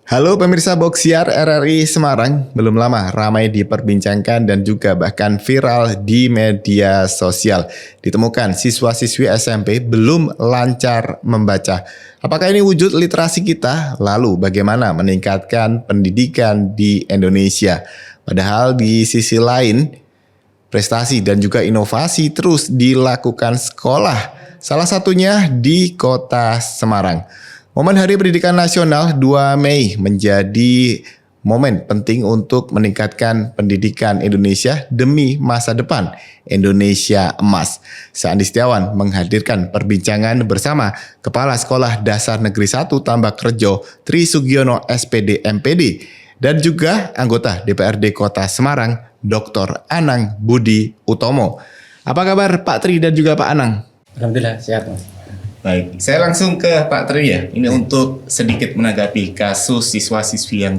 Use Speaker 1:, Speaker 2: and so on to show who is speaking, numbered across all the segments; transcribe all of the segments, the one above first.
Speaker 1: Halo pemirsa Boksiar RRI Semarang, belum lama ramai diperbincangkan dan juga bahkan viral di media sosial. Ditemukan siswa-siswi SMP belum lancar membaca. Apakah ini wujud literasi kita? Lalu bagaimana meningkatkan pendidikan di Indonesia? Padahal di sisi lain, prestasi dan juga inovasi terus dilakukan sekolah. Salah satunya di Kota Semarang. Momen Hari Pendidikan Nasional 2 Mei menjadi momen penting untuk meningkatkan pendidikan Indonesia demi masa depan Indonesia Emas. Sandi Setiawan menghadirkan perbincangan bersama Kepala Sekolah Dasar Negeri 1 Tambakrejo Tri Sugiono SPD MPD dan juga anggota DPRD Kota Semarang Dr. Anang Budi Utomo. Apa kabar Pak Tri dan juga Pak Anang?
Speaker 2: Alhamdulillah sehat, Mas.
Speaker 1: Baik, saya langsung ke Pak Tri ya. Ini untuk sedikit menanggapi kasus siswa-siswi yang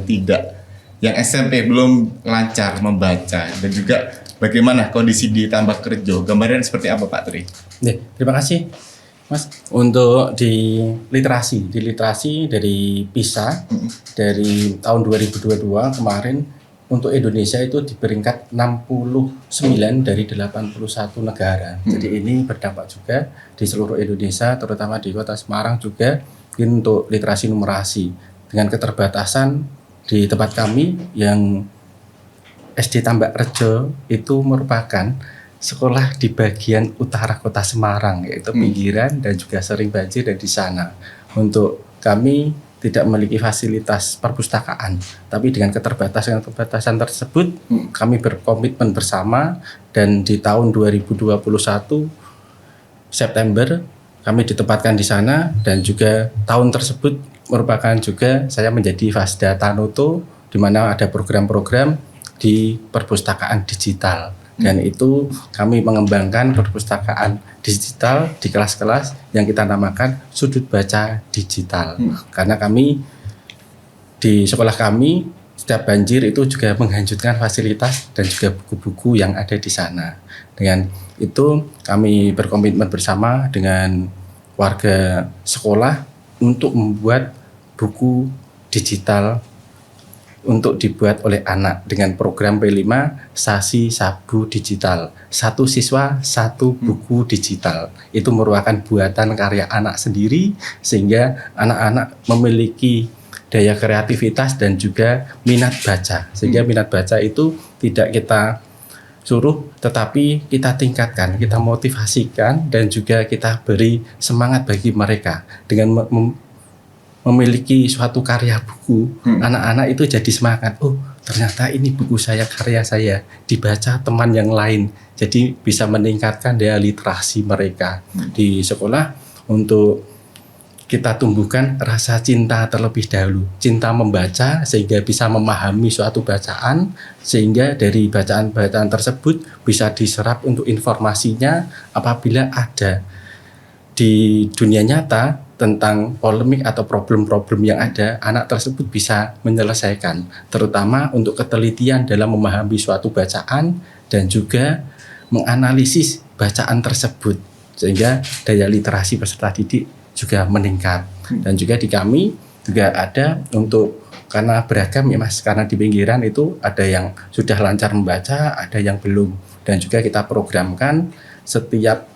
Speaker 1: SMP belum lancar membaca dan juga bagaimana kondisi di Tambakrejo. Gambaran seperti apa Pak Tri?
Speaker 2: Terima kasih, Mas. Untuk di literasi dari PISA dari tahun 2022 kemarin untuk Indonesia itu di peringkat 69 dari 81 negara. Jadi ini berdampak juga di seluruh Indonesia, terutama di Kota Semarang juga untuk literasi numerasi. Dengan keterbatasan di tempat kami yang SD Tambakrejo itu merupakan sekolah di bagian utara Kota Semarang, yaitu pinggiran dan juga sering banjir dan di sana. Untuk kami tidak memiliki fasilitas perpustakaan, tapi dengan keterbatasan tersebut kami berkomitmen bersama dan di tahun 2021 September kami ditempatkan di sana dan juga tahun tersebut merupakan juga saya menjadi Fasda Tanoto di mana ada program-program di perpustakaan digital. Dan itu kami mengembangkan perpustakaan digital di kelas-kelas yang kita namakan sudut baca digital. Karena kami di sekolah kami setiap banjir itu juga menghanyutkan fasilitas dan juga buku-buku yang ada di sana. Dengan itu kami berkomitmen bersama dengan warga sekolah untuk membuat buku digital untuk dibuat oleh anak dengan program P5 Sasi Sabu Digital. Satu siswa, satu buku digital. Itu merupakan buatan karya anak sendiri sehingga anak-anak memiliki daya kreativitas dan juga minat baca. Sehingga minat baca itu tidak kita suruh tetapi kita tingkatkan, kita motivasikan dan juga kita beri semangat bagi mereka dengan memiliki suatu karya buku, anak-anak itu jadi semangat. Oh, ternyata ini buku saya, karya saya dibaca teman yang lain. Jadi bisa meningkatkan daya literasi mereka di sekolah untuk kita tumbuhkan rasa cinta terlebih dahulu. Cinta membaca sehingga bisa memahami suatu bacaan sehingga dari bacaan-bacaan tersebut bisa diserap untuk informasinya apabila ada di dunia nyata tentang polemik atau problem-problem yang ada, anak tersebut bisa menyelesaikan, terutama untuk ketelitian dalam memahami suatu bacaan dan juga menganalisis bacaan tersebut, sehingga daya literasi peserta didik juga meningkat. Dan juga di kami juga ada untuk, karena beragam ya Mas, karena di pinggiran itu ada yang sudah lancar membaca, ada yang belum, dan juga kita programkan setiap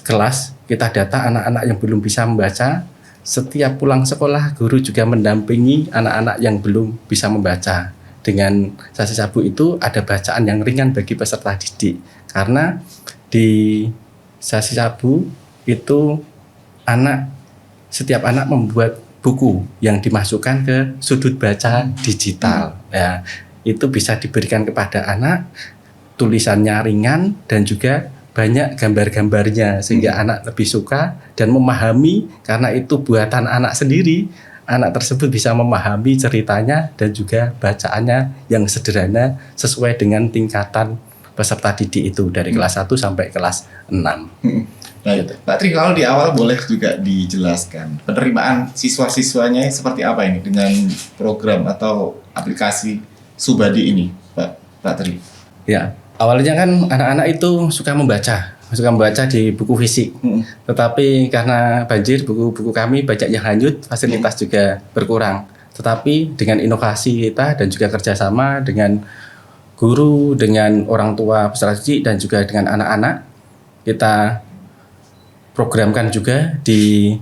Speaker 2: kelas kita data anak-anak yang belum bisa membaca. Setiap pulang sekolah guru juga mendampingi anak-anak yang belum bisa membaca. Dengan Sasi Sabu itu ada bacaan yang ringan bagi peserta didik. Karena di Sasi Sabu itu setiap anak membuat buku yang dimasukkan ke sudut baca digital. Ya, itu bisa diberikan kepada anak, tulisannya ringan dan juga banyak gambar-gambarnya sehingga anak lebih suka dan memahami karena itu buatan anak sendiri. Anak tersebut bisa memahami ceritanya dan juga bacaannya yang sederhana sesuai dengan tingkatan peserta didik itu dari kelas 1 sampai kelas 6.
Speaker 1: Baik, Pak Tri, kalau di awal boleh juga dijelaskan penerimaan siswa-siswanya seperti apa ini dengan program atau aplikasi Subadi ini, Pak Tri?
Speaker 2: Ya. Awalnya kan anak-anak itu suka membaca di buku fisik. Tetapi karena banjir buku-buku kami banyak yang hanyut, fasilitas juga berkurang. Tetapi dengan inovasi kita dan juga kerjasama dengan guru, dengan orang tua peserta didik dan juga dengan anak-anak, kita programkan juga di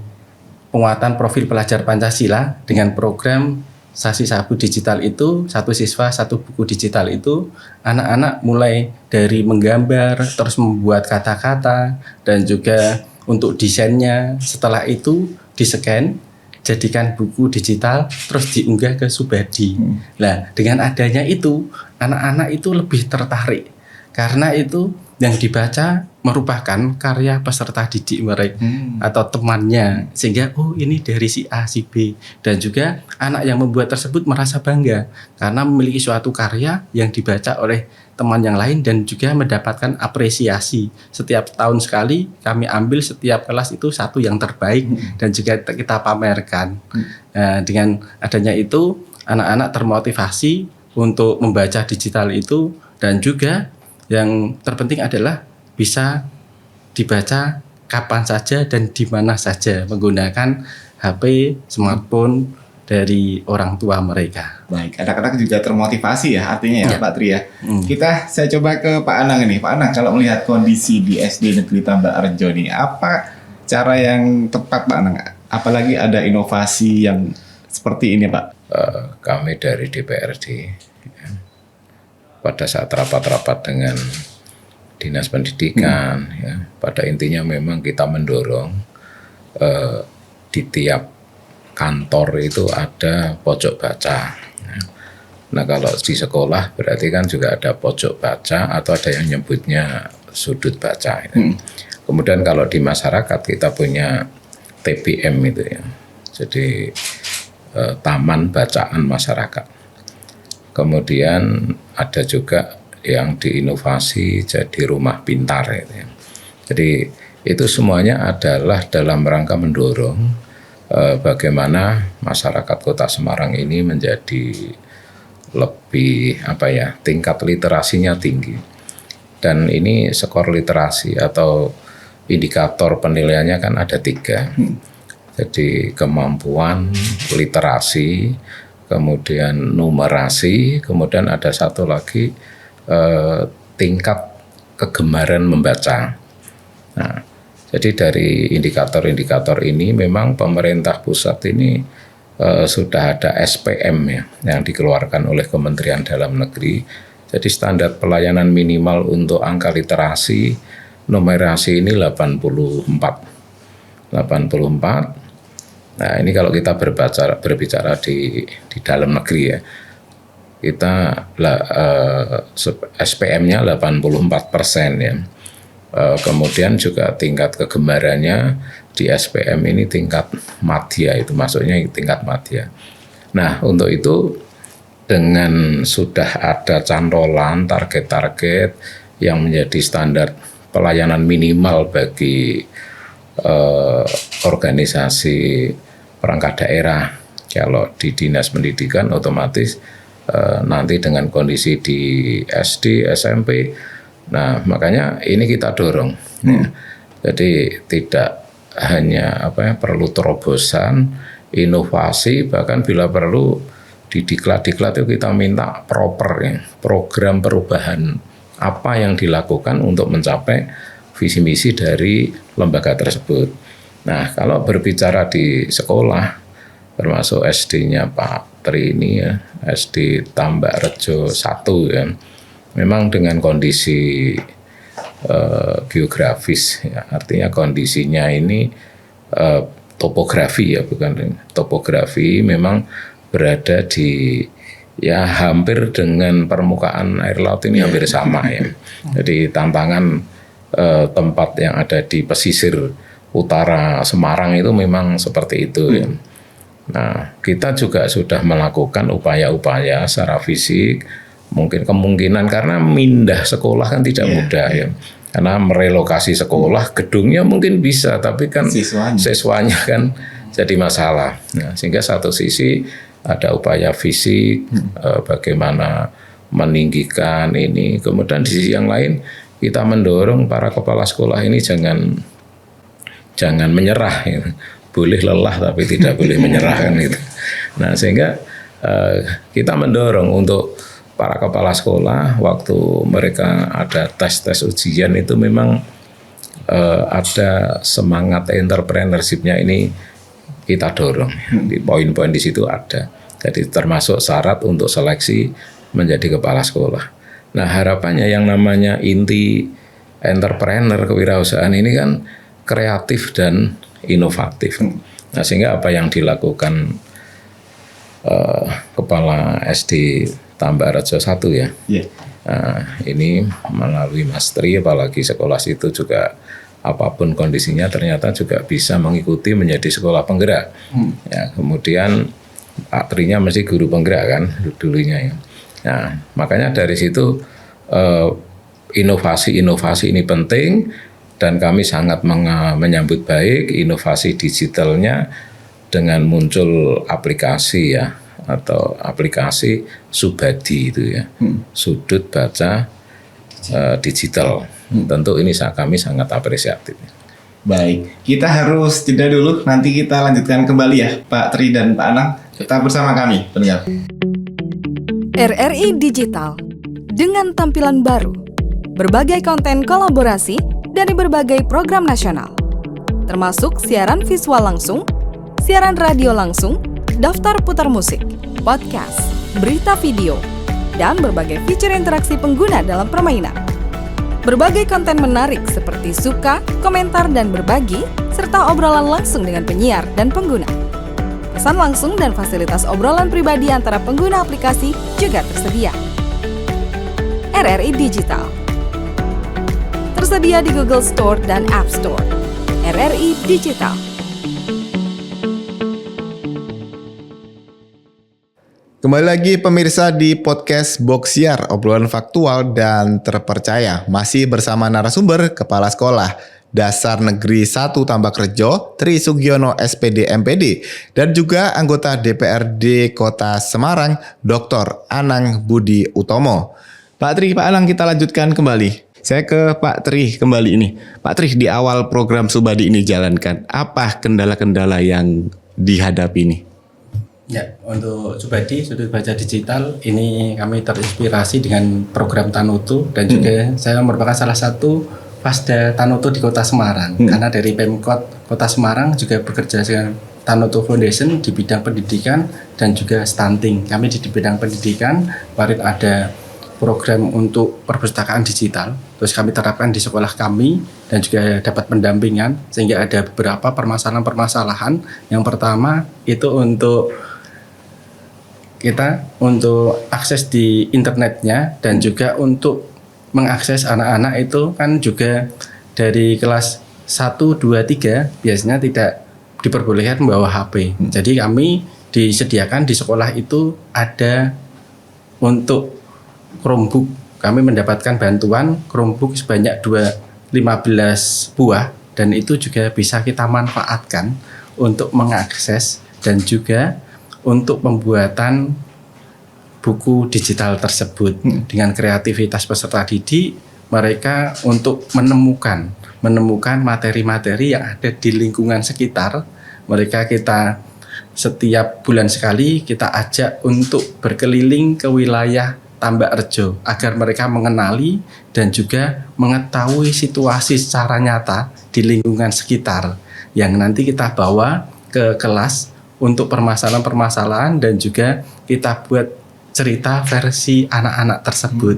Speaker 2: penguatan profil pelajar Pancasila dengan program Sasi Sabu Digital itu, satu siswa satu buku digital itu, anak-anak mulai dari menggambar, terus membuat kata-kata, dan juga untuk desainnya, setelah itu di-scan, jadikan buku digital, terus diunggah ke Subadi. Nah, dengan adanya itu, anak-anak itu lebih tertarik, karena itu yang dibaca merupakan karya peserta didik mereka atau temannya, sehingga oh ini dari si A si B, dan juga anak yang membuat tersebut merasa bangga karena memiliki suatu karya yang dibaca oleh teman yang lain dan juga mendapatkan apresiasi. Setiap tahun sekali kami ambil setiap kelas itu satu yang terbaik dan juga kita pamerkan. Nah, dengan adanya itu anak-anak termotivasi untuk membaca digital itu, dan juga yang terpenting adalah bisa dibaca kapan saja dan di mana saja menggunakan HP, smartphone dari orang tua mereka.
Speaker 1: Baik, anak-anak juga termotivasi ya artinya ya, Pak Tri ya. Saya coba ke Pak Anang ini. Pak Anang, kalau melihat kondisi di SD Negeri Tambak Rejo ini, apa cara yang tepat Pak Anang? Apalagi ada inovasi yang seperti ini Pak?
Speaker 3: Kami dari DPRD pada saat rapat-rapat dengan Dinas Pendidikan, ya, pada intinya memang kita mendorong di tiap kantor itu ada pojok baca. Nah, kalau di sekolah berarti kan juga ada pojok baca atau ada yang nyebutnya sudut baca. Kemudian kalau di masyarakat kita punya TBM itu ya, jadi Taman Bacaan Masyarakat. Kemudian ada juga yang diinovasi jadi rumah pintar gitu ya. Jadi itu semuanya adalah dalam rangka mendorong bagaimana masyarakat Kota Semarang ini menjadi lebih tingkat literasinya tinggi. Dan ini skor literasi atau indikator penilaiannya kan ada 3. Jadi kemampuan literasi, kemudian numerasi, kemudian ada satu lagi tingkat kegemaran membaca. Nah, jadi dari indikator-indikator ini memang pemerintah pusat ini sudah ada SPM ya yang dikeluarkan oleh Kementerian Dalam Negeri. Jadi standar pelayanan minimal untuk angka literasi, numerasi ini 84. Nah, ini kalau kita berbicara di dalam negeri ya, kita SPM-nya 84% ya. Kemudian juga tingkat kegemarannya di SPM ini tingkat madya, itu maksudnya tingkat madya. Nah, untuk itu dengan sudah ada cantolan target-target yang menjadi standar pelayanan minimal bagi organisasi perangkat daerah. Kalau di Dinas Pendidikan otomatis nanti dengan kondisi di SD, SMP, nah makanya ini kita dorong. Ya. Jadi tidak hanya perlu terobosan, inovasi, bahkan bila perlu di diklat-diklat itu kita minta proper ya, program perubahan apa yang dilakukan untuk mencapai visi misi dari lembaga tersebut. Nah, kalau berbicara di sekolah, termasuk SD-nya Pak Tri ini ya, SD Tambak Rejo 1 ya, memang dengan kondisi geografis ya, artinya kondisinya ini topografi ya, bukan topografi, memang berada di ya hampir dengan permukaan air laut ini hampir sama ya. Jadi tantangan tempat yang ada di pesisir utara Semarang itu memang seperti itu ya. Nah, kita juga sudah melakukan upaya-upaya secara fisik, mungkin kemungkinan karena mindah sekolah kan tidak mudah ya. Karena merelokasi sekolah, gedungnya mungkin bisa, tapi kan siswanya kan jadi masalah. Nah, sehingga satu sisi ada upaya fisik, bagaimana meninggikan ini. Kemudian di sisi yang lain kita mendorong para kepala sekolah ini jangan menyerah. Ya. Boleh lelah tapi tidak boleh menyerah kan gitu. Nah, sehingga kita mendorong untuk para kepala sekolah waktu mereka ada tes ujian itu memang ada semangat entrepreneurship-nya ini kita dorong. Di poin-poin di situ ada. Jadi termasuk syarat untuk seleksi menjadi kepala sekolah. Nah, harapannya yang namanya inti entrepreneur kewirausahaan ini kan kreatif dan inovatif. Nah, sehingga apa yang dilakukan Kepala SD Tambak Rejo 1 ya. Nah, ini melalui Mas Tri, apalagi sekolah situ juga apapun kondisinya ternyata juga bisa mengikuti menjadi sekolah penggerak. Ya, kemudian Pak Trinya mesti guru penggerak kan dulunya ya. Nah, makanya dari situ inovasi ini penting dan kami sangat menyambut baik inovasi digitalnya dengan muncul aplikasi ya atau aplikasi Subadi itu ya, sudut baca digital. Tentu ini kami sangat apresiatif.
Speaker 1: Baik, kita harus jeda dulu. Nanti kita lanjutkan kembali ya, Pak Tri dan Pak Anang. Tetap bersama kami, pendengar.
Speaker 4: RRI Digital dengan tampilan baru, berbagai konten kolaborasi dari berbagai program nasional, termasuk siaran visual langsung, siaran radio langsung, daftar putar musik, podcast, berita video, dan berbagai fitur interaksi pengguna dalam permainan. Berbagai konten menarik seperti suka, komentar, dan berbagi, serta obrolan langsung dengan penyiar dan pengguna. Pesan langsung dan fasilitas obrolan pribadi antara pengguna aplikasi juga tersedia. RRI Digital tersedia di Google Store dan App Store. RRI Digital.
Speaker 1: Kembali lagi pemirsa di podcast Boxiar, obrolan faktual dan terpercaya. Masih bersama narasumber Kepala Sekolah Dasar Negeri 1 Tambak Rejo, Tri Sugiono SPD MPD, dan juga anggota DPRD Kota Semarang, Dr. Anang Budi Utomo. Pak Tri, Pak Anang, kita lanjutkan kembali. Saya ke Pak Tri kembali ini. Pak Tri, di awal program Subadi ini jalankan, apa kendala-kendala yang dihadapi ini?
Speaker 2: Ya, untuk Subadi, sudut baca digital, ini kami terinspirasi dengan program Tanutu dan juga saya merupakan salah satu Fasda Tanutu di Kota Semarang. Karena dari Pemkot Kota Semarang juga bekerja dengan Tanutu Foundation di bidang pendidikan dan juga stunting. Kami di bidang pendidikan, kemarin ada program untuk perpustakaan digital, terus kami terapkan di sekolah kami dan juga dapat pendampingan sehingga ada beberapa permasalahan-permasalahan. Yang pertama itu untuk kita untuk akses di internetnya dan juga untuk mengakses anak-anak itu kan juga dari kelas 1, 2, 3 biasanya tidak diperbolehkan membawa HP. Jadi kami disediakan di sekolah itu ada untuk Chromebook. Kami mendapatkan bantuan Chromebook sebanyak 15 buah dan itu juga bisa kita manfaatkan untuk mengakses dan juga untuk pembuatan buku digital tersebut. Dengan kreativitas peserta didik mereka untuk menemukan materi-materi yang ada di lingkungan sekitar mereka. Kita setiap bulan sekali kita ajak untuk berkeliling ke wilayah Tambak Rejo agar mereka mengenali dan juga mengetahui situasi secara nyata di lingkungan sekitar yang nanti kita bawa ke kelas untuk permasalahan-permasalahan dan juga kita buat cerita versi anak-anak tersebut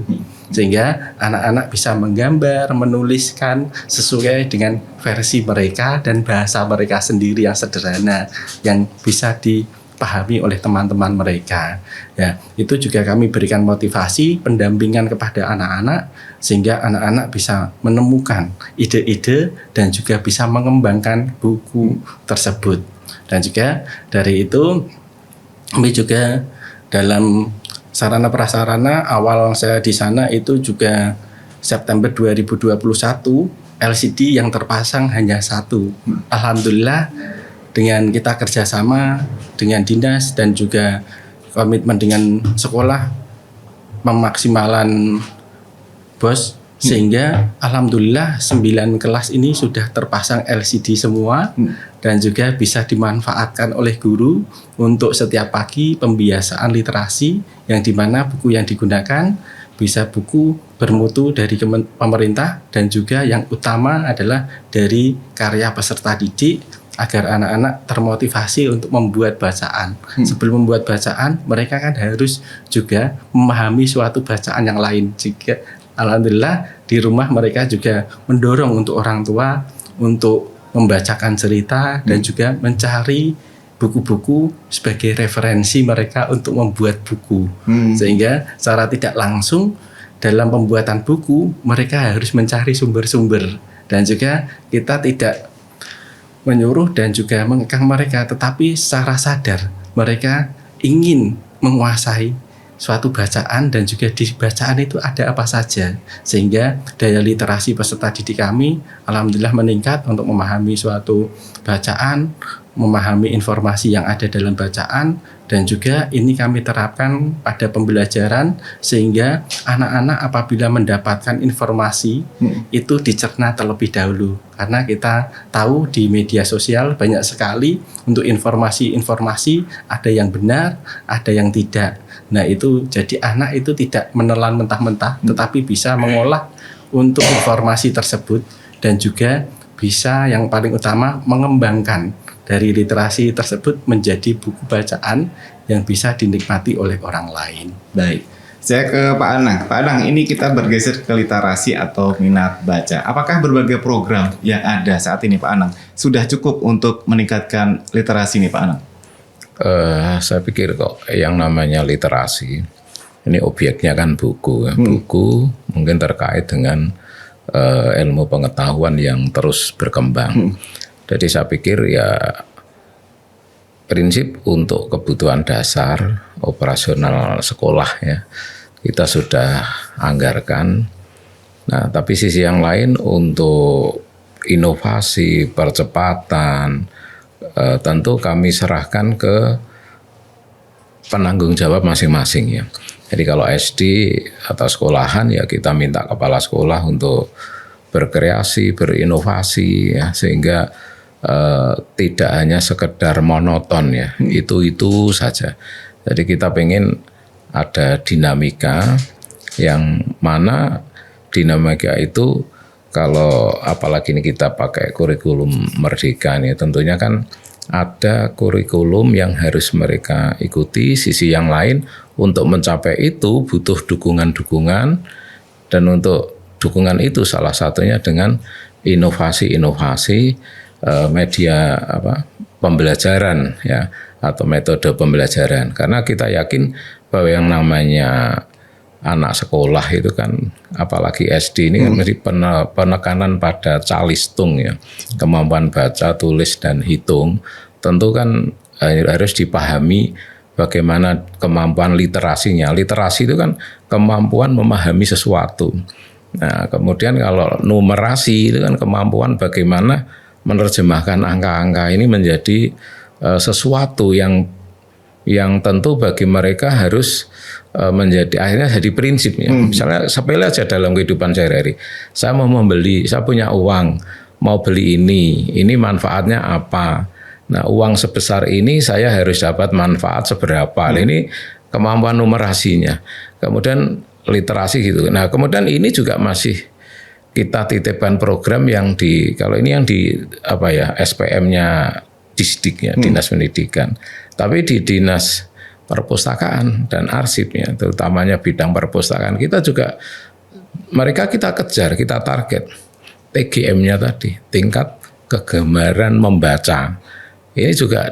Speaker 2: sehingga anak-anak bisa menggambar, menuliskan sesuai dengan versi mereka dan bahasa mereka sendiri yang sederhana yang bisa dipahami oleh teman-teman mereka. Ya, itu juga kami berikan motivasi, pendampingan kepada anak-anak sehingga anak-anak bisa menemukan ide-ide dan juga bisa mengembangkan buku tersebut. Dan juga dari itu kami juga dalam sarana prasarana awal saya di sana itu juga September 2021 LCD yang terpasang hanya 1. Alhamdulillah dengan kita kerjasama dengan dinas dan juga komitmen dengan sekolah memaksimalkan BOS Sehingga alhamdulillah 9 kelas ini sudah terpasang LCD semua dan juga bisa dimanfaatkan oleh guru untuk setiap pagi pembiasaan literasi, yang dimana buku yang digunakan bisa buku bermutu dari pemerintah dan juga yang utama adalah dari karya peserta didik, agar anak-anak termotivasi untuk membuat bacaan. Sebelum membuat bacaan, mereka kan harus juga memahami suatu bacaan yang lain. Jika alhamdulillah di rumah mereka juga mendorong untuk orang tua untuk membacakan cerita dan juga mencari buku-buku sebagai referensi mereka untuk membuat buku. Sehingga secara tidak langsung dalam pembuatan buku mereka harus mencari sumber-sumber, dan juga kita tidak menyuruh dan juga mengekang mereka, tetapi secara sadar mereka ingin menguasai suatu bacaan dan juga di bacaan itu ada apa saja, sehingga daya literasi peserta didik kami alhamdulillah meningkat untuk memahami suatu bacaan, memahami informasi yang ada dalam bacaan, dan juga ini kami terapkan pada pembelajaran sehingga anak-anak apabila mendapatkan informasi itu dicerna terlebih dahulu, karena kita tahu di media sosial banyak sekali untuk informasi-informasi, ada yang benar, ada yang tidak. Nah itu jadi anak itu tidak menelan mentah-mentah, tetapi bisa mengolah untuk informasi tersebut, dan juga bisa yang paling utama mengembangkan dari literasi tersebut menjadi buku bacaan yang bisa dinikmati oleh orang lain.
Speaker 1: Baik, saya ke Pak Anang. Pak Anang, ini kita bergeser ke literasi atau minat baca. Apakah berbagai program yang ada saat ini Pak Anang sudah cukup untuk meningkatkan literasi nih Pak Anang?
Speaker 3: Saya pikir kok yang namanya literasi ini obyeknya kan buku, buku mungkin terkait dengan ilmu pengetahuan yang terus berkembang. Jadi saya pikir ya prinsip untuk kebutuhan dasar operasional sekolah ya kita sudah anggarkan. Nah, tapi sisi yang lain untuk inovasi, percepatan tentu kami serahkan ke penanggung jawab masing-masing ya. Jadi kalau SD atau sekolahan ya kita minta kepala sekolah untuk berkreasi, berinovasi ya, sehingga tidak hanya sekedar monoton ya, itu saja. Jadi kita pengen ada dinamika yang mana dinamika itu kalau apalagi ini kita pakai kurikulum merdeka nih, tentunya kan ada kurikulum yang harus mereka ikuti. Sisi yang lain untuk mencapai itu butuh dukungan-dukungan, dan untuk dukungan itu salah satunya dengan inovasi-inovasi media pembelajaran ya, atau metode pembelajaran, karena kita yakin bahwa yang namanya anak sekolah itu kan apalagi SD ini kan mesti penekanan pada calistung ya, kemampuan baca, tulis dan hitung. Tentu kan harus dipahami bagaimana kemampuan literasinya. Literasi itu kan kemampuan memahami sesuatu. Nah, kemudian kalau numerasi itu kan kemampuan bagaimana menerjemahkan angka-angka ini menjadi sesuatu yang tentu bagi mereka harus menjadi akhirnya jadi prinsip ya. Misalnya sepele aja dalam kehidupan sehari-hari. Saya mau membeli, saya punya uang, mau beli ini manfaatnya apa? Nah, uang sebesar ini saya harus dapat manfaat seberapa. Ini kemampuan numerasinya. Kemudian literasi gitu. Nah, kemudian ini juga masih kita titipkan program yang kalau ini yang di SPM-nya Disdik ya, Dinas Pendidikan. Tapi di Dinas Perpustakaan dan Arsipnya, terutamanya bidang perpustakaan, kita juga mereka kita kejar, kita target TGM-nya tadi, tingkat kegemaran membaca. Ini juga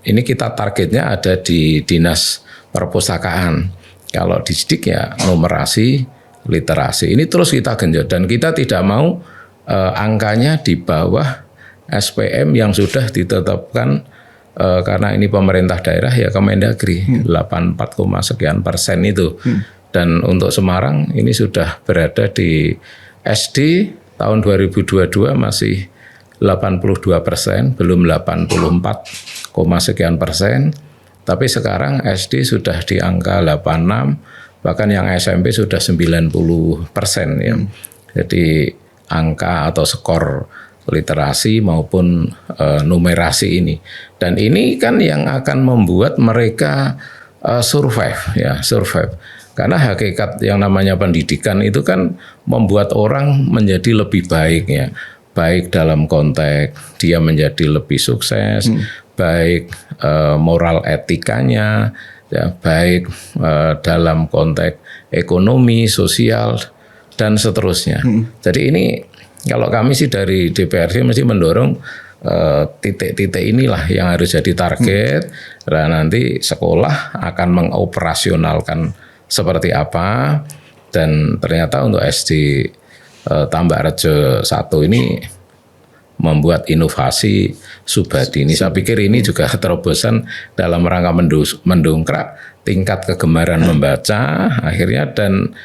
Speaker 3: ini kita targetnya ada di Dinas Perpustakaan. Kalau Disdik ya numerasi, literasi. Ini terus kita genjot, dan kita tidak mau angkanya di bawah SPM yang sudah ditetapkan karena ini pemerintah daerah ya, Kemendagri 84, sekian persen itu. Dan untuk Semarang ini sudah berada di SD tahun 2022 masih 82%, belum 84, sekian persen. Tapi sekarang SD sudah di angka 86, bahkan yang SMP sudah 90% ya. Jadi angka atau skor literasi maupun numerasi ini. Dan ini kan yang akan membuat mereka survive. Karena hakikat yang namanya pendidikan itu kan membuat orang menjadi lebih baik ya. Baik dalam konteks dia menjadi lebih sukses, baik moral etikanya, ya, baik dalam konteks ekonomi, sosial, dan seterusnya. Jadi ini kalau kami sih dari DPRD mesti mendorong titik-titik inilah yang harus jadi target. Dan nanti sekolah akan mengoperasionalkan seperti apa. Dan ternyata untuk SD Tambakrejo 1 ini membuat inovasi Subadi ini. Saya pikir ini juga terobosan dalam rangka mendongkrak tingkat kegemaran membaca akhirnya, dan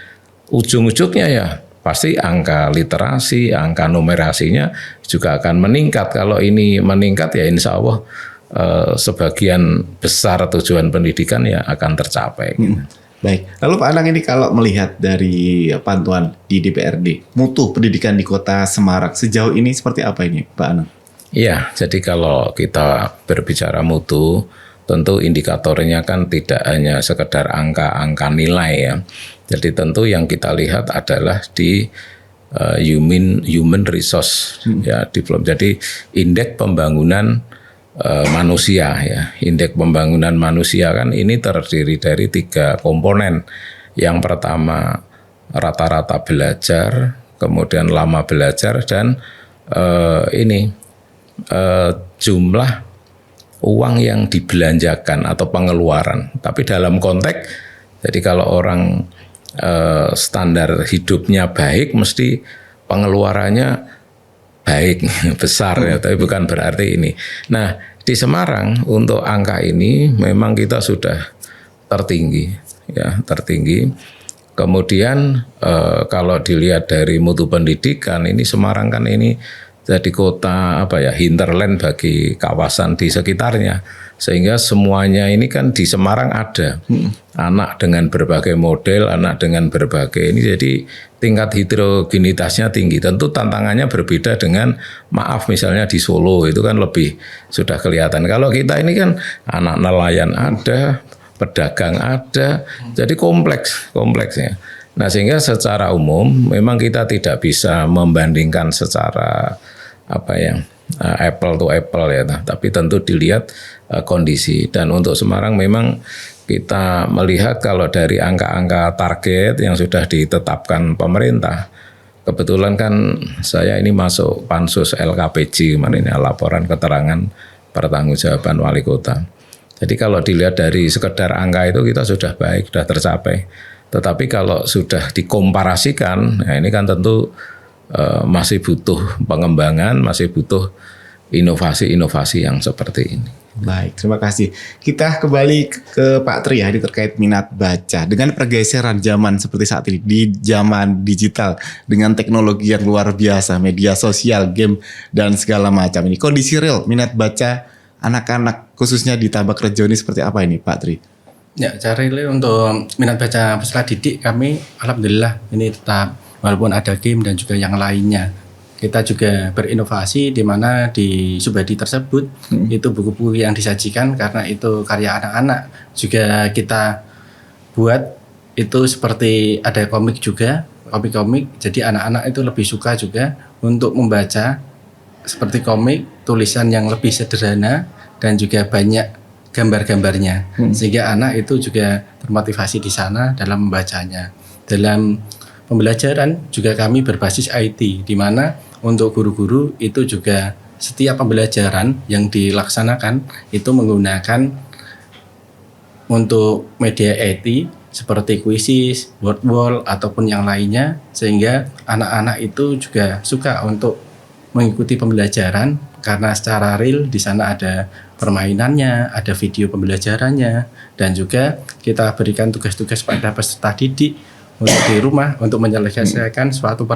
Speaker 3: ujung-ujungnya ya pasti angka literasi, angka numerasinya juga akan meningkat. Kalau ini meningkat ya insya Allah sebagian besar tujuan pendidikan ya akan tercapai.
Speaker 1: Baik, lalu Pak Anang ini kalau melihat dari pantauan di DPRD, mutu pendidikan di Kota Semarang sejauh ini seperti apa ini Pak Anang?
Speaker 3: Iya, jadi kalau kita berbicara mutu, tentu indikatornya kan tidak hanya sekedar angka-angka nilai ya. Jadi tentu yang kita lihat adalah di human resource ya, Jadi indeks pembangunan manusia ya. Indeks pembangunan manusia kan ini terdiri dari 3 komponen. Yang pertama rata-rata belajar, kemudian lama belajar, dan jumlah uang yang dibelanjakan atau pengeluaran. Tapi dalam konteks, jadi kalau orang standar hidupnya baik, mesti pengeluarannya baik, besar ya, tapi bukan berarti ini. Nah, di Semarang untuk angka ini memang kita sudah tertinggi ya, tertinggi. Kemudian kalau dilihat dari mutu pendidikan ini, Semarang kan ini jadi kota hinterland bagi kawasan di sekitarnya, sehingga semuanya ini kan di Semarang ada anak dengan berbagai model, anak dengan berbagai ini, jadi tingkat heterogenitasnya tinggi. Tentu tantangannya berbeda dengan misalnya di Solo itu kan lebih sudah kelihatan. Kalau kita ini kan anak nelayan ada, pedagang ada, jadi kompleks ya. Nah, sehingga secara umum memang kita tidak bisa membandingkan secara apple to apple ya, tapi tentu dilihat kondisi. Dan untuk Semarang memang kita melihat kalau dari angka-angka target yang sudah ditetapkan pemerintah, kebetulan kan saya ini masuk pansus LKPJ kemarin ya, laporan keterangan pertanggungjawaban wali kota. Jadi kalau dilihat dari sekedar angka itu kita sudah baik, sudah tercapai. Tetapi kalau sudah dikomparasikan, nah ini kan tentu masih butuh pengembangan, masih butuh inovasi-inovasi yang seperti ini.
Speaker 1: Baik, terima kasih. Kita kembali ke Pak Tri ya, ini terkait minat baca. Dengan pergeseran zaman seperti saat ini, di zaman digital, dengan teknologi yang luar biasa, media sosial, game, dan segala macam ini, kondisi real minat baca anak-anak khususnya di Tambakrejo ini seperti apa ini Pak Tri?
Speaker 2: Ya, cara real untuk minat baca peserta didik kami alhamdulillah ini tetap, walaupun ada game dan juga yang lainnya. Kita juga berinovasi di mana di Subadi tersebut itu buku-buku yang disajikan karena itu karya anak-anak juga kita buat itu seperti ada komik juga, komik-komik. Jadi anak-anak itu lebih suka juga untuk membaca seperti komik, tulisan yang lebih sederhana dan juga banyak gambar-gambarnya. Sehingga anak itu juga termotivasi di sana dalam membacanya. Dalam pembelajaran juga kami berbasis IT, di mana untuk guru-guru itu juga setiap pembelajaran yang dilaksanakan itu menggunakan untuk media IT seperti Quizzes, word wall ataupun yang lainnya, sehingga anak-anak itu juga suka untuk mengikuti pembelajaran karena secara real di sana ada permainannya, ada video pembelajarannya, dan juga kita berikan tugas-tugas pada peserta didik untuk di rumah untuk menyelesaikan suatu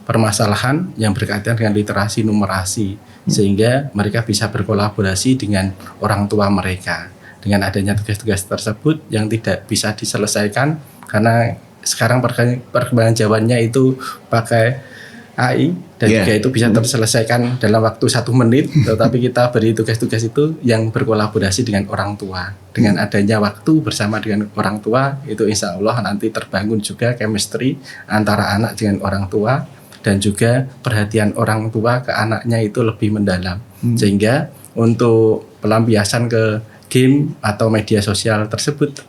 Speaker 2: permasalahan yang berkaitan dengan literasi numerasi, sehingga mereka bisa berkolaborasi dengan orang tua mereka. dengan adanya tugas-tugas tersebut yang tidak bisa diselesaikan karena sekarang perkembangan jawabannya itu pakai AI dan juga itu bisa terselesaikan dalam waktu 1 menit, tetapi kita beri tugas-tugas itu yang berkolaborasi dengan orang tua. Dengan adanya waktu bersama dengan orang tua, itu insya Allah nanti terbangun juga chemistry antara anak dengan orang tua, dan juga perhatian orang tua ke anaknya itu lebih mendalam. Sehingga untuk pelampiasan ke game atau media sosial tersebut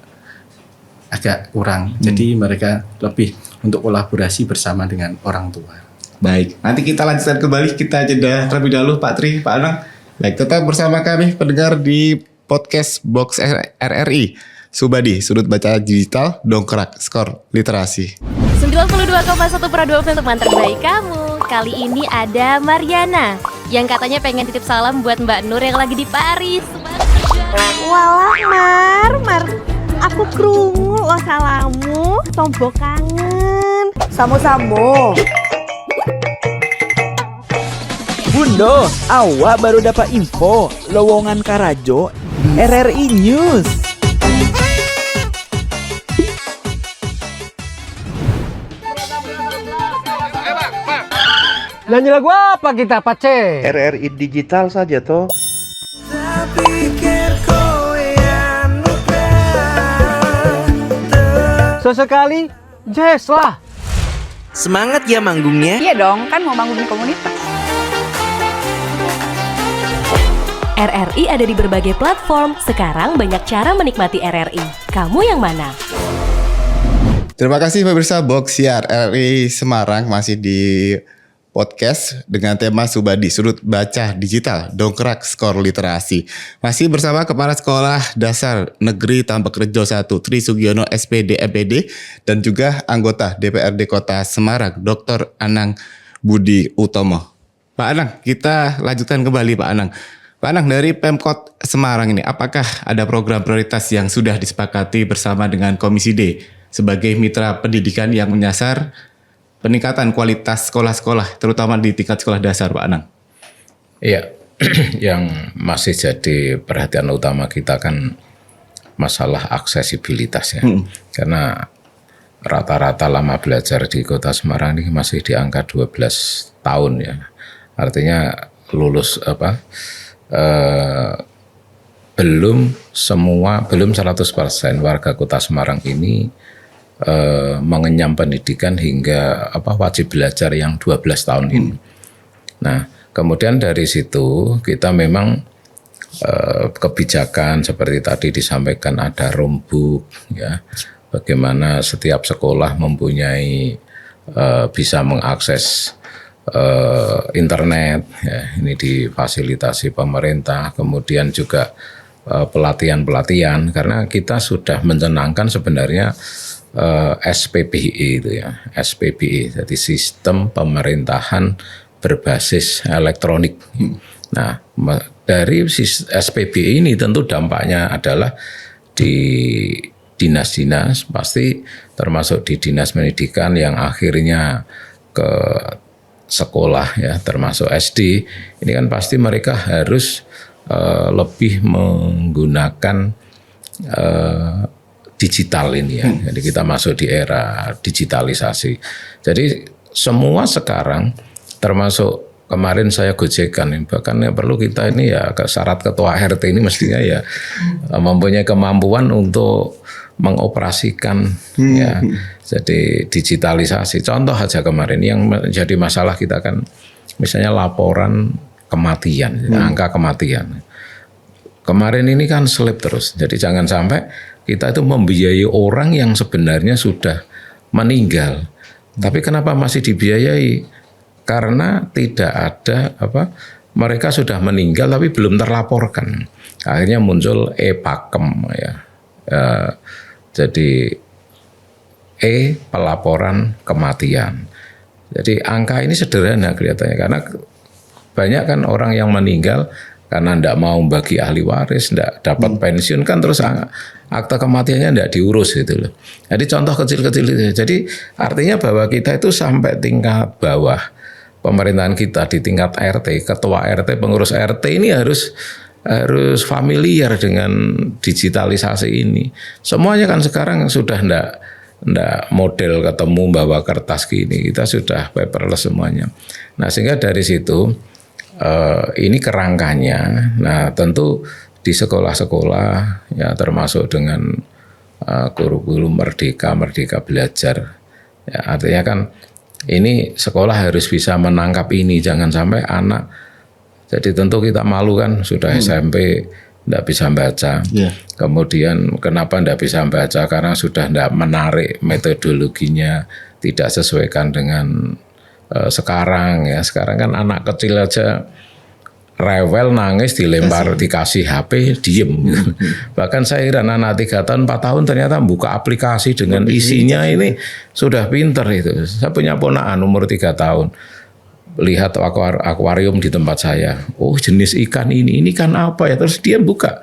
Speaker 2: agak kurang. Jadi mereka lebih untuk kolaborasi bersama dengan orang tua.
Speaker 1: Baik, nanti kita lanjutkan kembali, kita jeda terlebih dahulu Pak Tri, Pak Anang. Baik, tetap bersama kami pendengar di podcast Box RRI. Subadi, Sudut Baca Digital, dongkrak skor literasi.
Speaker 5: 92,1 Prado FM teman terbaik kamu. Kali ini ada Mariana yang katanya pengen titip salam buat Mbak Nur yang lagi di Paris.
Speaker 6: Walah Mar, aku krungu lo salamu, tombok kangen. Samo-samo.
Speaker 7: Bundo, awak baru dapat info lowongan Karajo di RRI News.
Speaker 8: Nyanyi lagu apa kita, Pace?
Speaker 9: RRI Digital saja toh.
Speaker 8: Sesekali, jazz lah.
Speaker 7: Semangat ya manggungnya.
Speaker 4: Iya dong, kan mau manggung di komunitas.
Speaker 5: RRI ada di berbagai platform. Sekarang banyak cara menikmati RRI. Kamu yang mana?
Speaker 1: Terima kasih pemirsa Box Siar RRI Semarang masih di podcast dengan tema Subadi, Sudut Baca Digital, dongkrak skor literasi. Masih bersama Kepala Sekolah Dasar Negeri Tambak Rejo 1 Tri Sugiono SPD MPD dan juga anggota DPRD Kota Semarang Dr. Anang Budi Utomo. Pak Anang, kita lanjutkan kembali Pak Anang. Pak Anang, dari Pemkot Semarang ini, apakah ada program prioritas yang sudah disepakati bersama dengan Komisi D sebagai mitra pendidikan yang menyasar peningkatan kualitas sekolah-sekolah, terutama di tingkat sekolah dasar, Pak Anang?
Speaker 3: Iya, yang masih jadi perhatian utama kita kan masalah aksesibilitas ya. Karena rata-rata lama belajar di Kota Semarang ini masih di angka 12 tahun ya. Artinya lulus belum 100% warga Kota Semarang ini mengenyam pendidikan hingga wajib belajar yang 12 tahun ini. Nah, kemudian dari situ kita memang kebijakan seperti tadi disampaikan ada roombook ya. Bagaimana setiap sekolah mempunyai bisa mengakses internet ya, ini difasilitasi pemerintah, kemudian juga pelatihan-pelatihan karena kita sudah mencanangkan sebenarnya SPBI itu ya, SPBI jadi sistem pemerintahan berbasis elektronik. Nah, dari SPBI ini tentu dampaknya adalah di dinas-dinas, pasti termasuk di dinas pendidikan yang akhirnya ke sekolah ya, termasuk SD, ini kan pasti mereka harus lebih menggunakan digital ini ya. Jadi kita masuk di era digitalisasi. Jadi semua sekarang termasuk kemarin saya gojekan, bahkan ya perlu kita ini ya syarat ketua RT ini mestinya ya mempunyai kemampuan untuk mengoperasikan ya. Jadi digitalisasi. Contoh aja kemarin yang menjadi masalah kita kan misalnya laporan kematian, angka kematian. Kemarin ini kan selip terus. Jadi jangan sampai kita itu membiayai orang yang sebenarnya sudah meninggal. Tapi kenapa masih dibiayai? Karena tidak ada mereka sudah meninggal tapi belum terlaporkan. Akhirnya muncul e-pakem ya. Jadi pelaporan kematian. Jadi angka ini sederhana kelihatannya karena banyak kan orang yang meninggal karena tidak mau bagi ahli waris, tidak dapat pensiun kan terus akta kematiannya tidak diurus gitu loh. Jadi contoh kecil-kecil itu. Jadi artinya bahwa kita itu sampai tingkat bawah pemerintahan kita di tingkat RT, ketua RT, pengurus RT ini harus harus familiar dengan digitalisasi ini. Semuanya kan sekarang sudah ndak model ketemu bawa kertas gini, kita sudah paperless semuanya. Nah sehingga dari situ ini kerangkanya. Nah tentu di sekolah-sekolah ya termasuk dengan kurikulum Merdeka Belajar. Ya, artinya kan ini sekolah harus bisa menangkap ini, jangan sampai anak. Jadi tentu kita malu kan sudah SMP tidak bisa baca. Kemudian kenapa tidak bisa baca? Karena sudah tidak menarik, metodologinya tidak sesuaikan dengan sekarang ya. Sekarang kan anak kecil aja rewel, nangis, dilempar, dikasih HP, diem. Bahkan saya heran anak 3 tahun, 4 tahun ternyata buka aplikasi dengan isinya ini sudah pinter itu. Saya punya ponakan umur 3 tahun. Lihat akuarium di tempat saya. Oh jenis ikan ini kan apa ya? Terus dia buka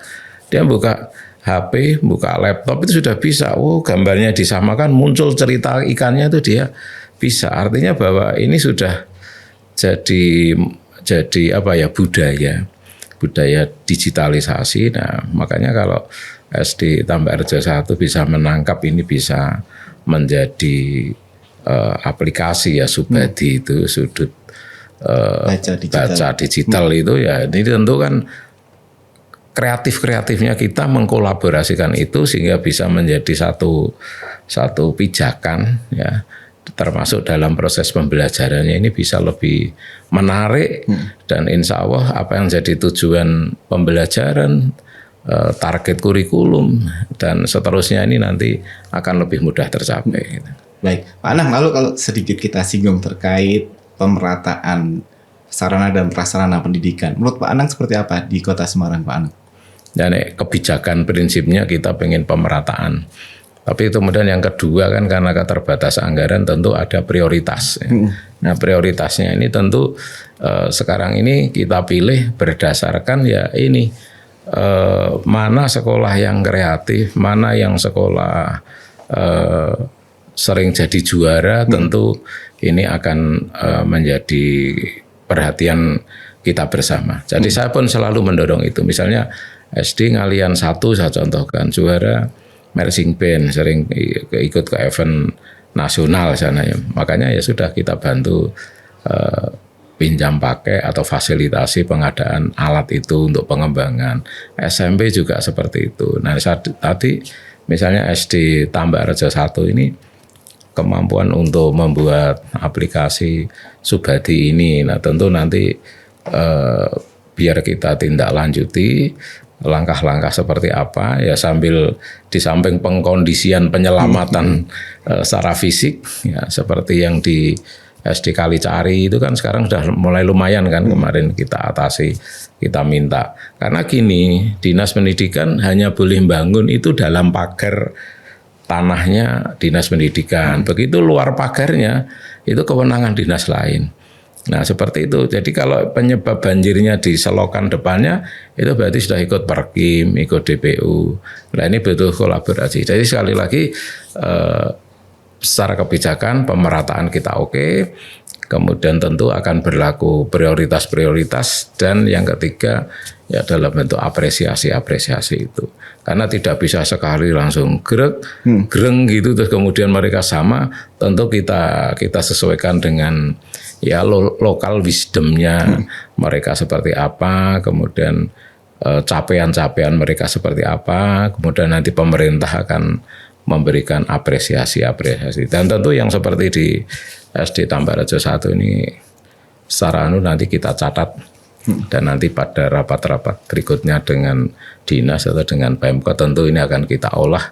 Speaker 3: HP, buka laptop itu sudah bisa. Oh gambarnya disamakan, muncul cerita ikannya itu dia bisa. Artinya bahwa ini sudah jadi apa ya, budaya digitalisasi. Nah makanya kalau SD Tambak Rejo 1 bisa menangkap ini, bisa menjadi aplikasi ya Subadi itu sudut baca digital itu ya, ini tentu kan kreatifnya kita mengkolaborasikan itu sehingga bisa menjadi satu pijakan ya, termasuk dalam proses pembelajarannya ini bisa lebih menarik dan insya Allah apa yang jadi tujuan pembelajaran, target kurikulum dan seterusnya ini nanti akan lebih mudah tercapai.
Speaker 1: Baik, Pak Anang, lalu kalau sedikit kita singgung terkait pemerataan sarana dan prasarana pendidikan, menurut Pak Anang seperti apa di Kota Semarang, Pak Anang?
Speaker 3: Dan kebijakan prinsipnya kita pengen pemerataan. Tapi kemudian yang kedua kan karena keterbatasan anggaran tentu ada prioritas. Nah prioritasnya ini tentu sekarang ini kita pilih berdasarkan ya ini mana sekolah yang kreatif, mana yang sekolah sering jadi juara, tentu ini akan menjadi perhatian kita bersama. Jadi saya pun selalu mendorong itu. Misalnya SD Ngalian 1 saya contohkan juara marching band, sering ikut ke event nasional sana ya. Makanya ya sudah kita bantu pinjam pakai atau fasilitasi pengadaan alat itu untuk pengembangan. SMP juga seperti itu. Nah tadi misalnya SD Tambak Rejo 1 ini kemampuan untuk membuat aplikasi Subadi ini. Nah tentu nanti biar kita tindak lanjuti langkah-langkah seperti apa ya, sambil di samping pengkondisian penyelamatan secara fisik ya, seperti yang di SD Kalicari itu kan sekarang sudah mulai lumayan kan, kemarin kita atasi, kita minta. Karena gini, Dinas Pendidikan hanya boleh bangun itu dalam pagar tanahnya Dinas Pendidikan. Begitu luar pagarnya itu kewenangan dinas lain. Nah seperti itu. Jadi kalau penyebab banjirnya di selokan depannya itu berarti sudah ikut Perkim, ikut DPU. Nah ini butuh kolaborasi. Jadi sekali lagi secara kebijakan pemerataan kita oke. Kemudian tentu akan berlaku prioritas-prioritas, dan yang ketiga ya dalam bentuk apresiasi itu. Karena tidak bisa sekali langsung gereng gitu terus kemudian mereka sama. Tentu kita sesuaikan dengan ya lokal wisdomnya mereka seperti apa, kemudian capaian-capaian mereka seperti apa, kemudian nanti pemerintah akan memberikan apresiasi. Dan tentu yang seperti di SD Tambak Rejo 1 ini secara nanti kita catat, dan nanti pada rapat-rapat berikutnya dengan dinas atau dengan Pemkot tentu ini akan kita olah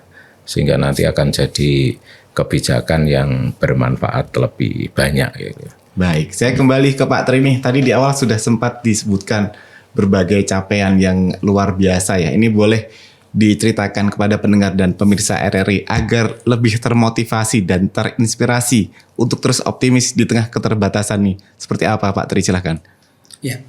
Speaker 3: sehingga nanti akan jadi kebijakan yang bermanfaat lebih banyak gitu.
Speaker 1: Baik, saya kembali ke Pak Tri nih. Tadi di awal sudah sempat disebutkan berbagai capaian yang luar biasa ya. Ini boleh diceritakan kepada pendengar dan pemirsa RRI agar lebih termotivasi dan terinspirasi untuk terus optimis di tengah keterbatasan nih. Seperti apa Pak Tri, silahkan.
Speaker 2: Ya,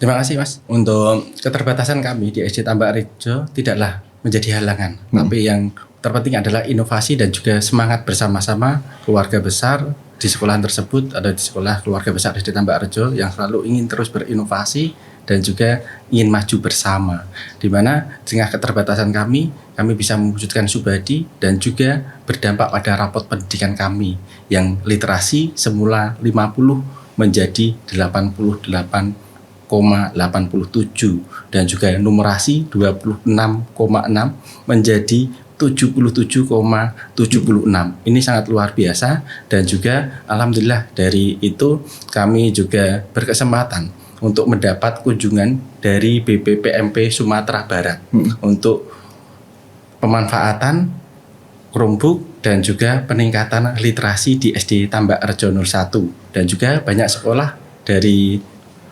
Speaker 2: terima kasih Mas. Untuk keterbatasan kami di SD Tambak Rejo tidaklah menjadi halangan. Tapi yang terpenting adalah inovasi dan juga semangat bersama-sama keluarga besar di sekolahan tersebut, ada di sekolah keluarga besar SD Tambak Rejo yang selalu ingin terus berinovasi dan juga ingin maju bersama. Di mana dengan keterbatasan kami bisa mewujudkan Subadi dan juga berdampak pada rapot pendidikan kami yang literasi semula 50 menjadi 88,87 dan juga numerasi 26,6 menjadi 77,76. Ini sangat luar biasa dan juga alhamdulillah dari itu kami juga berkesempatan untuk mendapat kunjungan dari BPPMP Sumatera Barat untuk pemanfaatan Chromebook dan juga peningkatan literasi di SD Tambak Rejo 01 dan juga banyak sekolah dari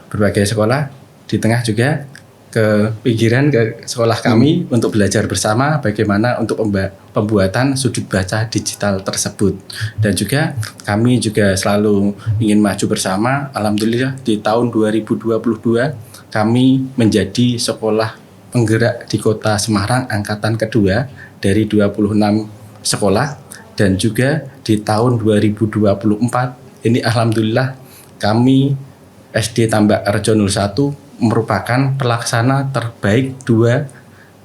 Speaker 2: berbagai sekolah di tengah juga ke pinggiran ke sekolah kami untuk belajar bersama bagaimana untuk pembuatan sudut baca digital tersebut. Dan juga kami juga selalu ingin maju bersama. Alhamdulillah di tahun 2022 kami menjadi sekolah penggerak di Kota Semarang angkatan kedua dari 26 sekolah, dan juga di tahun 2024 ini alhamdulillah kami SD Tambak Rejo 01 merupakan pelaksana terbaik 2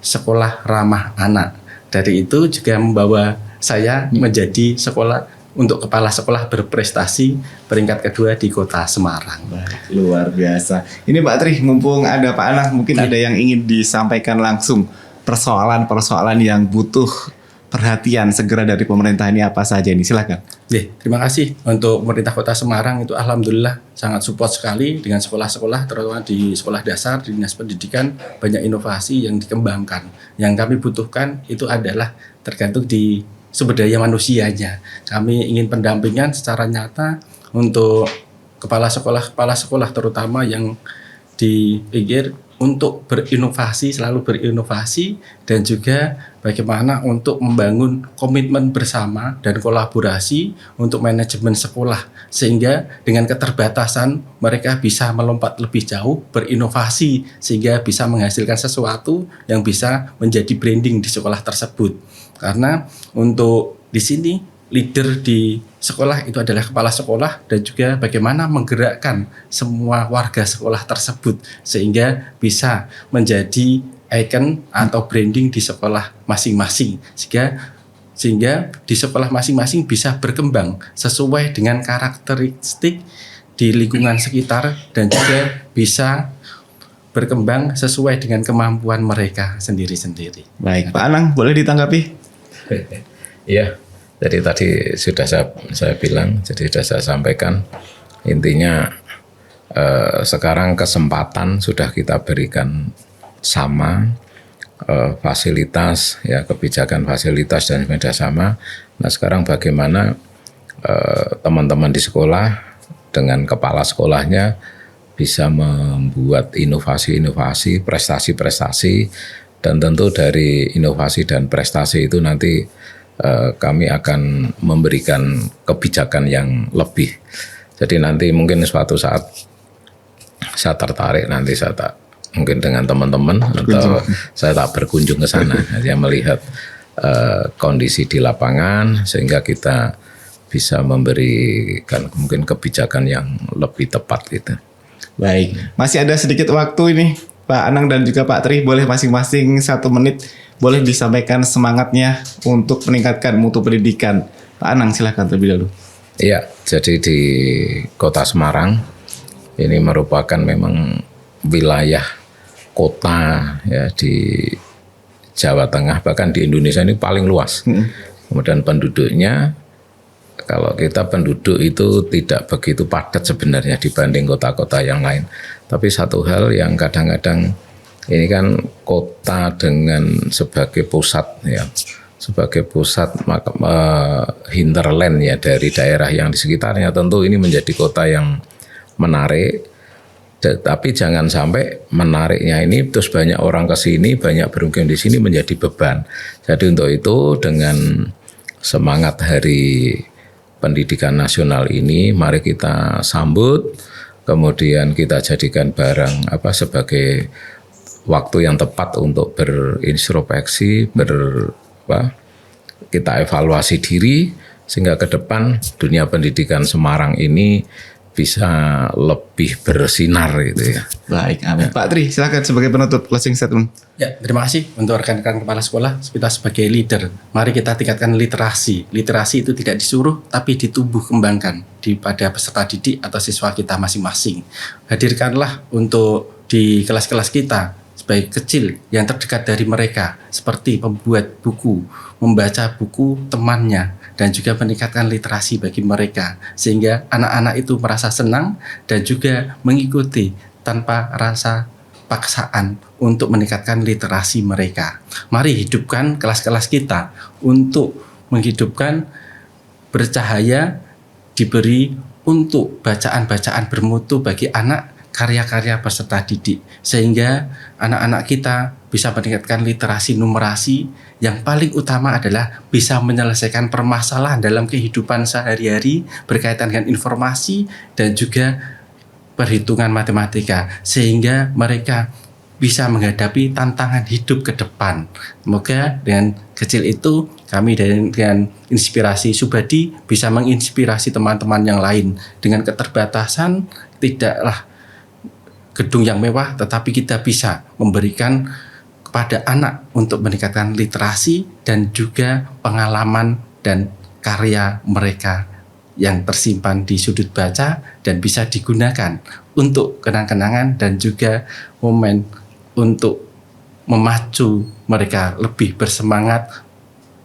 Speaker 2: sekolah ramah anak. Dari itu juga membawa saya menjadi sekolah untuk kepala sekolah berprestasi peringkat kedua di Kota Semarang.
Speaker 1: Luar biasa. Ini Pak Tri, mumpung ada Pak Anang, mungkin ada yang ingin disampaikan langsung, persoalan-persoalan yang butuh perhatian segera dari pemerintah ini apa saja ini, silakan.
Speaker 2: Terima kasih untuk pemerintah Kota Semarang, itu alhamdulillah sangat support sekali dengan sekolah-sekolah, terutama di sekolah dasar, di Dinas Pendidikan banyak inovasi yang dikembangkan. Yang kami butuhkan itu adalah tergantung di sumber daya manusianya. Kami ingin pendampingan secara nyata untuk kepala sekolah terutama yang di pinggir untuk berinovasi, selalu berinovasi, dan juga bagaimana untuk membangun komitmen bersama dan kolaborasi untuk manajemen sekolah, sehingga dengan keterbatasan mereka bisa melompat lebih jauh, berinovasi sehingga bisa menghasilkan sesuatu yang bisa menjadi branding di sekolah tersebut. Karena untuk di sini leader di sekolah itu adalah kepala sekolah, dan juga bagaimana menggerakkan semua warga sekolah tersebut sehingga bisa menjadi icon atau branding di sekolah masing-masing, sehingga di sekolah masing-masing bisa berkembang sesuai dengan karakteristik di lingkungan sekitar dan juga bisa berkembang sesuai dengan kemampuan mereka sendiri-sendiri.
Speaker 1: Baik, Pak Anang boleh ditanggapi?
Speaker 3: Iya. Jadi tadi sudah saya bilang, jadi sudah saya sampaikan, intinya sekarang kesempatan sudah kita berikan sama, fasilitas, ya kebijakan fasilitas dan media sama. Nah sekarang bagaimana teman-teman di sekolah dengan kepala sekolahnya bisa membuat inovasi-inovasi, prestasi-prestasi, dan tentu dari inovasi dan prestasi itu nanti kami akan memberikan kebijakan yang lebih. Jadi nanti mungkin suatu saat saya tertarik, nanti saya mungkin dengan teman-teman atau saya tak berkunjung ke sana, saya melihat kondisi di lapangan sehingga kita bisa memberikan mungkin kebijakan yang lebih tepat gitu.
Speaker 1: Baik, masih ada sedikit waktu ini Pak Anang dan juga Pak Tri, boleh masing-masing 1 menit boleh disampaikan semangatnya untuk meningkatkan mutu pendidikan. Pak Anang silakan terlebih dahulu.
Speaker 3: Iya, jadi di Kota Semarang ini merupakan memang wilayah kota ya di Jawa Tengah, bahkan di Indonesia ini paling luas. Kemudian penduduknya, kalau kita penduduk itu tidak begitu padat sebenarnya dibanding kota-kota yang lain. Tapi satu hal yang kadang-kadang ini kan kota dengan sebagai pusat ya, sebagai pusat hinterland ya dari daerah yang di sekitarnya, tentu ini menjadi kota yang menarik. Tapi jangan sampai menariknya ini terus banyak orang ke sini, banyak bermukim di sini menjadi beban. Jadi untuk itu dengan semangat Hari Pendidikan Nasional ini mari kita sambut, kemudian kita jadikan barang sebagai waktu yang tepat untuk berintrospeksi, kita evaluasi diri sehingga ke depan dunia pendidikan Semarang ini bisa lebih bersinar gitu ya.
Speaker 1: Baik, amin. Pak Tri, silakan sebagai penutup closing statement.
Speaker 2: Ya, terima kasih untuk rekan-rekan kepala sekolah. Kita sebagai leader, mari kita tingkatkan literasi. Literasi itu tidak disuruh, tapi ditumbuh kembangkan pada peserta didik atau siswa kita masing-masing. Hadirkanlah untuk di kelas-kelas kita sebagai kecil yang terdekat dari mereka, seperti membuat buku, membaca buku temannya, dan juga meningkatkan literasi bagi mereka, sehingga anak-anak itu merasa senang dan juga mengikuti tanpa rasa paksaan untuk meningkatkan literasi mereka. Mari hidupkan kelas-kelas kita untuk menghidupkan bercahaya, diberi untuk bacaan-bacaan bermutu bagi anak, karya-karya peserta didik, sehingga anak-anak kita bisa meningkatkan literasi numerasi. Yang paling utama adalah bisa menyelesaikan permasalahan dalam kehidupan sehari-hari berkaitan dengan informasi dan juga perhitungan matematika, sehingga mereka bisa menghadapi tantangan hidup ke depan. Semoga dengan kecil itu kami dengan Inspirasi Subadi bisa menginspirasi teman-teman yang lain. Dengan keterbatasan, tidaklah gedung yang mewah, tetapi kita bisa memberikan kepada anak untuk meningkatkan literasi dan juga pengalaman dan karya mereka yang tersimpan di sudut baca dan bisa digunakan untuk kenang-kenangan dan juga momen untuk memacu mereka lebih bersemangat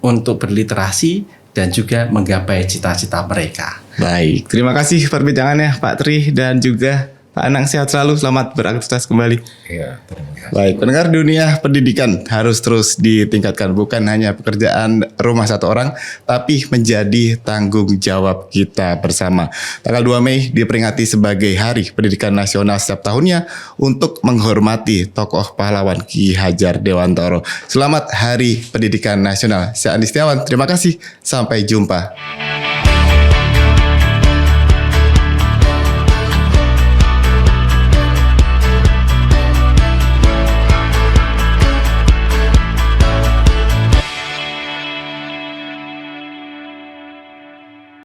Speaker 2: untuk berliterasi dan juga menggapai cita-cita mereka.
Speaker 1: Baik, terima kasih perbincangannya Pak Tri dan juga Pak Anang, sehat selalu, selamat beraktivitas kembali.
Speaker 3: Iya, terima kasih.
Speaker 1: Baik, pendengar, dunia pendidikan harus terus ditingkatkan, bukan hanya pekerjaan rumah satu orang, tapi menjadi tanggung jawab kita bersama. Tanggal 2 Mei diperingati sebagai Hari Pendidikan Nasional setiap tahunnya untuk menghormati tokoh pahlawan Ki Hajar Dewantoro. Selamat Hari Pendidikan Nasional. Saya Andi Setiawan, terima kasih, sampai jumpa.